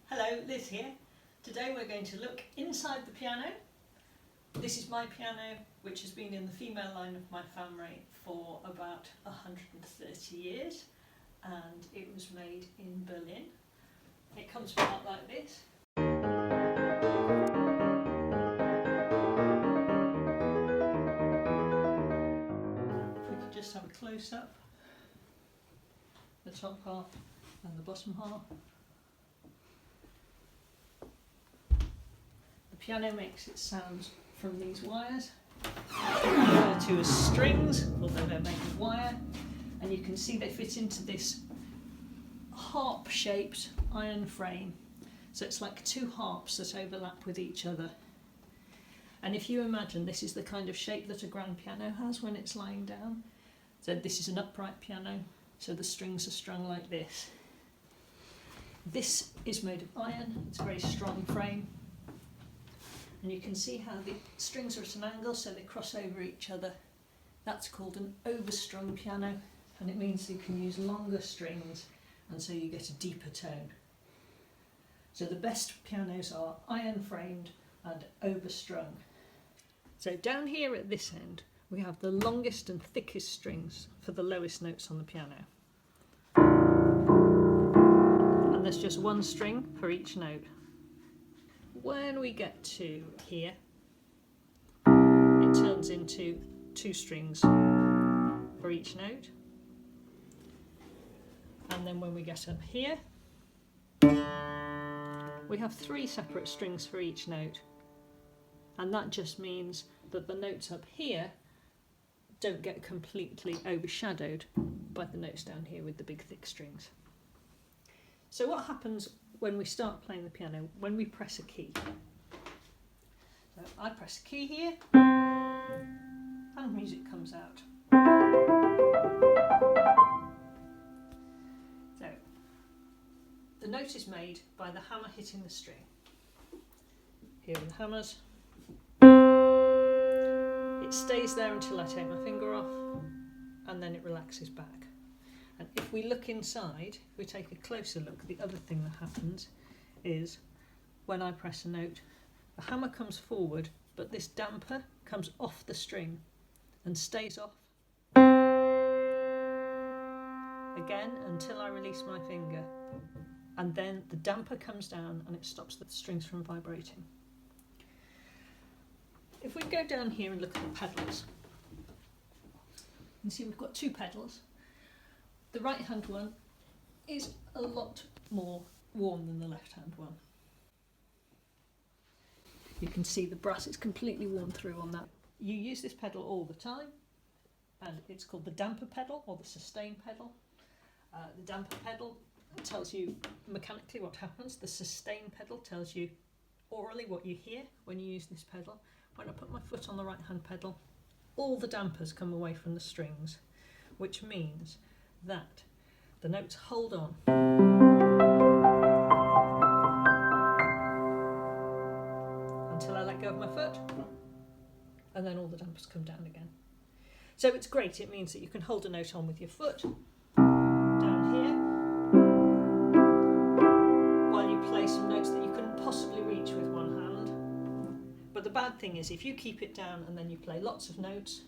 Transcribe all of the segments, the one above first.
Hello, Liz here. Today we're going to look inside the piano. This is my piano, which has been in the female line of my family for about 130 years, and it was made in Berlin. It comes apart like this. If we could just have a close-up, the top half and the bottom half. The piano makes its sounds from these wires, referred to as strings, although they're made of wire, and you can see they fit into this harp-shaped iron frame. So it's like two harps that overlap with each other. And if you imagine this is the kind of shape that a grand piano has when it's lying down, so this is an upright piano, so the strings are strung like this. This is made of iron, it's a very strong frame. And you can see how the strings are at an angle, so they cross over each other. That's called an overstrung piano, and it means you can use longer strings, and so you get a deeper tone. So the best pianos are iron framed and overstrung. So down here at this end, we have the longest and thickest strings for the lowest notes on the piano. And there's just one string for each note. When we get to here, it turns into two strings for each note. And then when we get up here, we have three separate strings for each note. And that just means that the notes up here don't get completely overshadowed by the notes down here with the big thick strings. So what happens when we start playing the piano, when we press a key? So I press a key here, and music comes out. So the note is made by the hammer hitting the string. Here are the hammers. It stays there until I take my finger off, and then it relaxes back. And if we look inside, if we take a closer look, the other thing that happens is when I press a note, the hammer comes forward, but this damper comes off the string and stays off again until I release my finger. And then the damper comes down and it stops the strings from vibrating. If we go down here and look at the pedals, you can see we've got two pedals. The right hand one is a lot more worn than the left hand one. You can see the brass is completely worn through on that. You use this pedal all the time, and it's called the damper pedal or the sustain pedal. The damper pedal tells you mechanically what happens. The sustain pedal tells you orally what you hear when you use this pedal. When I put my foot on the right hand pedal, all the dampers come away from the strings, which means that the notes hold on until I let go of my foot, and then all the dampers come down again. So it's great. It means that you can hold a note on with your foot down here while you play some notes that you couldn't possibly reach with one hand. But the bad thing is if you keep it down and then you play lots of notes,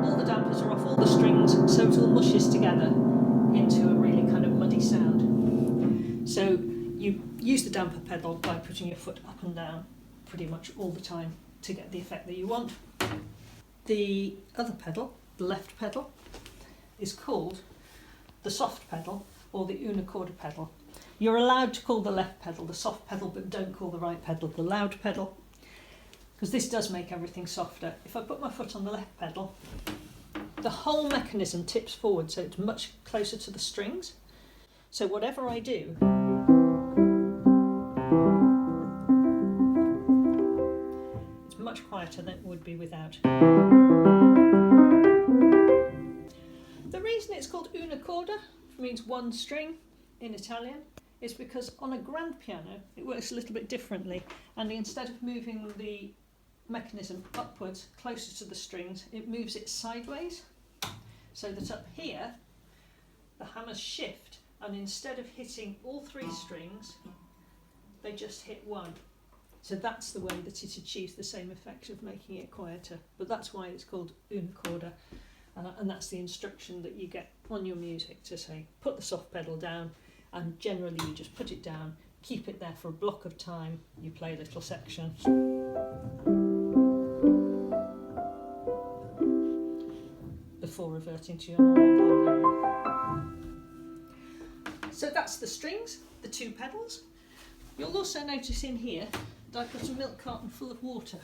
all the dampers are off all the strings, so it all mushes together into a really kind of muddy sound. So you use the damper pedal by putting your foot up and down pretty much all the time to get the effect that you want. The other pedal, the left pedal, is called the soft pedal or the una corda pedal. You're allowed to call the left pedal the soft pedal, but don't call the right pedal the loud pedal, because this does make everything softer. If I put my foot on the left pedal, the whole mechanism tips forward, so it's much closer to the strings. So whatever I do, it's much quieter than it would be without. The reason it's called una corda, which means one string in Italian, is because on a grand piano it works a little bit differently, and instead of moving the mechanism upwards closer to the strings, it moves it sideways, so that up here the hammers shift and instead of hitting all 3 strings, they just hit one. So that's the way that it achieves the same effect of making it quieter. But that's why it's called una corda, and that's the instruction that you get on your music to say, put the soft pedal down, and generally you just put it down, keep it there for a block of time, you play a little section. Before reverting to your normal volume. So that's the strings, the 2 pedals. You'll also notice in here that I've got a milk carton full of water.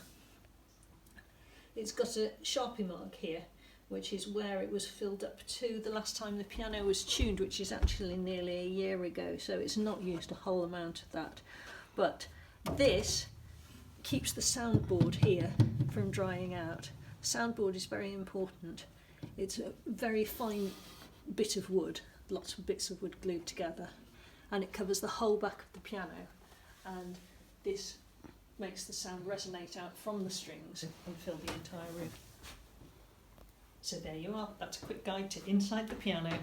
It's got a Sharpie mark here, which is where it was filled up to the last time the piano was tuned, which is actually nearly a year ago, so it's not used a whole amount of that. But this keeps the soundboard here from drying out. The soundboard is very important. It's a very fine bit of wood, lots of bits of wood glued together, and it covers the whole back of the piano, and this makes the sound resonate out from the strings and fill the entire room. So there you are, that's a quick guide to inside the piano.